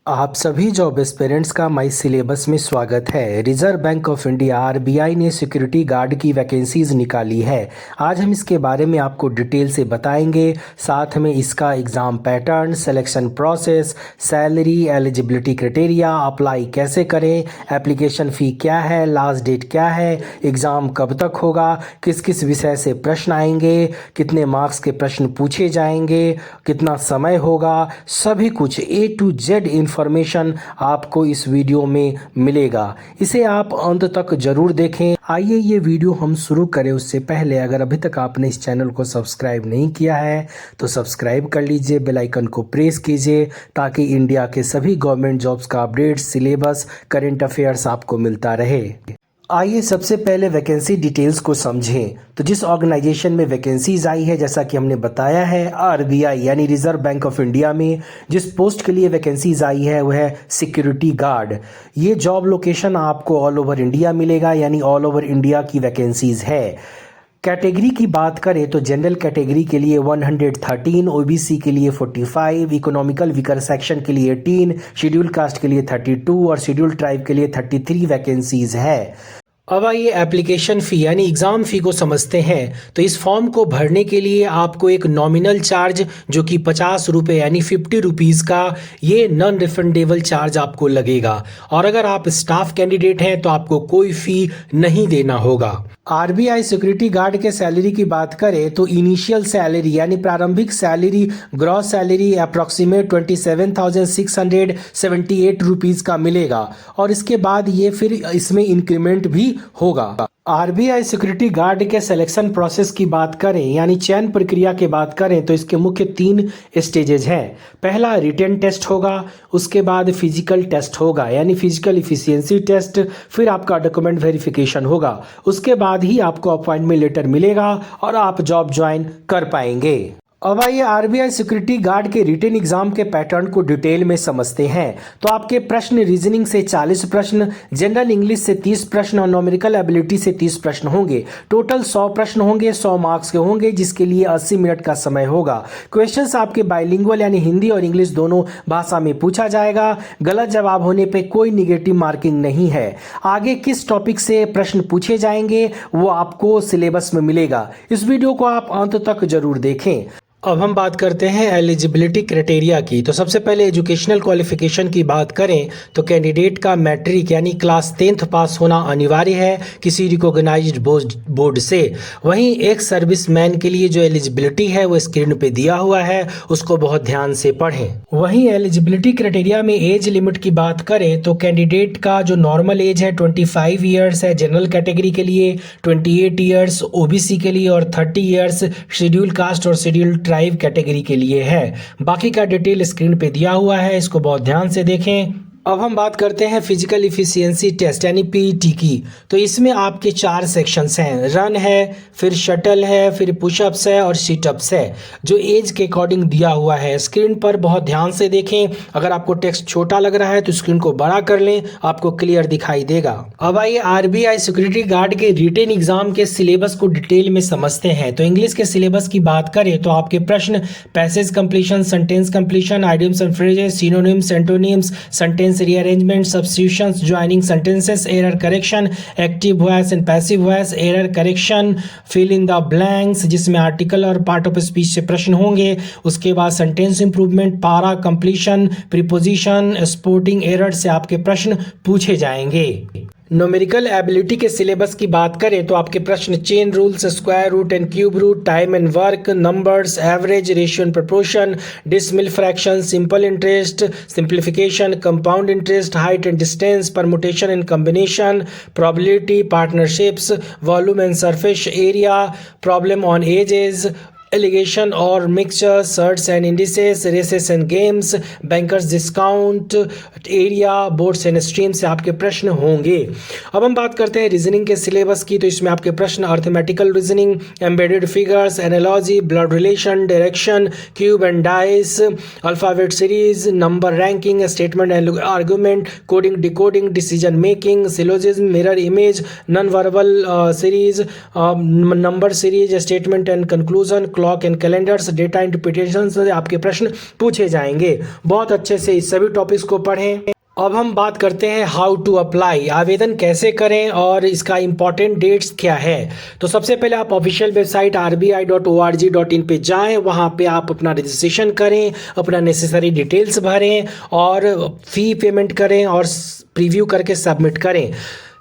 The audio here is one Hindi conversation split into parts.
आप सभी जॉब एस्पिरेंट्स का माई सिलेबस में स्वागत है। Reserve bank of India RBI ने सिक्योरिटी गार्ड की वैकेंसीज निकाली है। आज हम इसके बारे में आपको डिटेल से बताएंगे, साथ में इसका exam pattern, selection process, salary, eligibility criteria, apply कैसे करें, एप्लीकेशन फ़ी क्या है, लास्ट डेट क्या है, एग्ज़ाम कब तक होगा, किस किस विषय से प्रश्न आएंगे, कितने मार्क्स के प्रश्न पूछे जाएंगे, कितना समय होगा, सभी कुछ A to Z इन्फॉर्मेशन आपको इस वीडियो में मिलेगा। इसे आप अंत तक जरूर देखें। आइए ये वीडियो हम शुरू करें उससे पहले अगर अभी तक आपने इस चैनल को सब्सक्राइब नहीं किया है तो सब्सक्राइब कर लीजिए, बेल आइकन को प्रेस कीजिए ताकि इंडिया के सभी गवर्नमेंट जॉब्स का अपडेट, सिलेबस, करंट अफेयर्स आपको मिलता रहे। आइए सबसे पहले वैकेंसी डिटेल्स को समझें। तो जिस ऑर्गेनाइजेशन में वैकेंसीज आई है, जैसा कि हमने बताया है, आरबीआई यानी रिजर्व बैंक ऑफ इंडिया में जिस पोस्ट के लिए वैकेंसीज आई है वह है सिक्योरिटी गार्ड। ये जॉब लोकेशन आपको ऑल ओवर इंडिया मिलेगा, यानी ऑल ओवर इंडिया की वैकेंसीज है। कैटेगरी की बात करें तो जनरल कैटेगरी के लिए 113, ओबीसी के लिए 45, इकोनॉमिकल वीकर सेक्शन के लिए 18, शेड्यूल कास्ट के लिए 32 और शेड्यूल ट्राइब के लिए 33 वैकेंसीज है। अब आइए एप्लीकेशन फ़ी यानी एग्ज़ाम फ़ी को समझते हैं। तो इस फॉर्म को भरने के लिए आपको एक नॉमिनल चार्ज जो कि 50 रुपये यानी 50 रुपीज़ का ये नॉन रिफंडेबल चार्ज आपको लगेगा, और अगर आप स्टाफ कैंडिडेट हैं तो आपको कोई फ़ी नहीं देना होगा। आरबीआई सिक्योरिटी गार्ड के सैलरी की बात करें तो इनिशियल सैलरी यानी प्रारंभिक salary, gross salary approximate 27,678 rupees का मिलेगा, और इसके बाद ये फिर इसमें इंक्रीमेंट भी होगा। आरबीआई सिक्योरिटी गार्ड के सिलेक्शन प्रोसेस की बात करें यानी चयन प्रक्रिया की बात करें तो इसके मुख्य 3 स्टेजेज हैं। पहला रिटन टेस्ट होगा, उसके बाद फिजिकल टेस्ट होगा यानी फिजिकल इफिशियंसी टेस्ट, फिर आपका डॉक्यूमेंट वेरिफिकेशन होगा। उसके बाद ही आपको अपॉइंटमेंट लेटर मिलेगा और आप जॉब ज्वाइन कर पाएंगे। अब आइए आरबीआई सिक्योरिटी गार्ड के रिटन एग्जाम के पैटर्न को डिटेल में समझते हैं। तो आपके प्रश्न रीजनिंग से 40 प्रश्न, जनरल इंग्लिश से 30 प्रश्न और न्यूमेरिकल एबिलिटी से 30 प्रश्न होंगे। टोटल 100 प्रश्न होंगे, 100 मार्क्स के होंगे, जिसके लिए 80 मिनट का समय होगा। क्वेश्चंस आपके बाइलिंगुअल यानी हिंदी और इंग्लिश दोनों भाषा में पूछा जाएगा। गलत जवाब होने पर कोई निगेटिव मार्किंग नहीं है। आगे किस टॉपिक से प्रश्न पूछे जाएंगे वो आपको सिलेबस में मिलेगा। इस वीडियो को आप अंत तक जरूर देखें। अब हम बात करते हैं एलिजिबिलिटी क्राइटेरिया की। तो सबसे पहले एजुकेशनल क्वालिफिकेशन की बात करें तो कैंडिडेट का मैट्रिक यानी क्लास 10th पास होना अनिवार्य है किसी रिकॉग्नाइज्ड बोर्ड से। वहीं एक सर्विसमैन के लिए जो एलिजिबिलिटी है वो स्क्रीन पे दिया हुआ है, उसको बहुत ध्यान से पढ़ें। वहीं एलिजिबिलिटी क्राइटेरिया में एज लिमिट की बात करें तो कैंडिडेट का जो नॉर्मल एज है 25 ईयर्स है जनरल कैटेगरी के लिए, 28 ईयर्स ओबीसी के लिए और 30 ईयर्स शेड्यूल कास्ट और शेड्यूल ट्राइब कैटेगरी के लिए है। बाकी का डिटेल स्क्रीन पे दिया हुआ है, इसको बहुत ध्यान से देखें। अब हम बात करते हैं फिजिकल इफिशियंसी टेस्ट यानी पीईटी की। तो इसमें आपके 4 सेक्शंस हैं, रन है, फिर शटल है, फिर पुशअप्स है और सीटअप्स है, जो एज के अकॉर्डिंग दिया हुआ है। स्क्रीन पर बहुत ध्यान से देखें, अगर आपको टेक्स्ट छोटा लग रहा है तो स्क्रीन को बड़ा कर लें, आपको क्लियर दिखाई देगा। अब आइए आरबीआई सिक्योरिटी गार्ड के रिटेन एग्जाम के सिलेबस को डिटेल में समझते हैं। तो इंग्लिश के सिलेबस की बात करें तो आपके प्रश्न passage completion, sentence completion, idioms and phrases, synonyms, antonyms, sentence rearrangement, substitutions, joining sentences, error correction, active voice and passive voice, error correction, fill in the blanks जिसमें आर्टिकल और पार्ट ऑफ स्पीच से प्रश्न होंगे। उसके बाद सेंटेंस इंप्रूवमेंट, पारा कंप्लीशन, प्रीपोजिशन, स्पोर्टिंग एरर से आपके प्रश्न पूछे जाएंगे। न्यूमेरिकल एबिलिटी के सिलेबस की बात करें तो आपके प्रश्न chain rules, square root and cube root, time and work, numbers, average, ratio and proportion, decimal fraction, simple interest, simplification, compound interest, height and distance, permutation and combination, probability, partnerships, volume and surface area, problem on ages, alligation और mixture, surds and indices, races and games, bankers discount, area, boats and stream से आपके प्रश्न होंगे। अब हम बात करते हैं रीजनिंग के सिलेबस की। तो इसमें आपके प्रश्न arithmetical reasoning, embedded figures, analogy, blood relation, direction, cube and dice, alphabet series, number ranking, statement and argument, coding decoding, decision making, syllogism, mirror image, non verbal series, number series, statement and conclusion, clock and calendars, data interpretation से आपके प्रश्न पूछे जाएंगे। बहुत अच्छे से इस सभी टॉपिक्स को पढ़ें। अब हम बात करते हैं हाउ टू अप्लाई, आवेदन कैसे करें और इसका इम्पॉर्टेंट डेट्स क्या है। तो सबसे पहले आप ऑफिशियल वेबसाइट rbi.org.in पे जाएं, वहाँ पे आप अपना रजिस्ट्रेशन करें, अपना नेसेसरी डिटेल्स भरें और फी पेमेंट करें और प्रीव्यू करके सबमिट करें।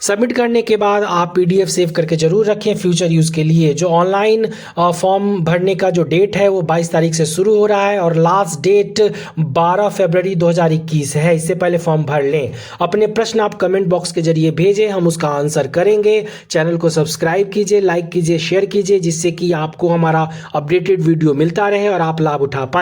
सबमिट करने के बाद आप PDF सेव करके ज़रूर रखें फ्यूचर यूज़ के लिए। जो ऑनलाइन फॉर्म भरने का जो डेट है वो 22 तारीख से शुरू हो रहा है और लास्ट डेट 12 फरवरी 2021 है। इससे पहले फॉर्म भर लें। अपने प्रश्न आप कमेंट बॉक्स के जरिए भेजें, हम उसका आंसर करेंगे। चैनल को सब्सक्राइब कीजिए, लाइक कीजिए, शेयर कीजिए, जिससे कि आपको हमारा अपडेटेड वीडियो मिलता रहे और आप लाभ उठा पाएँ।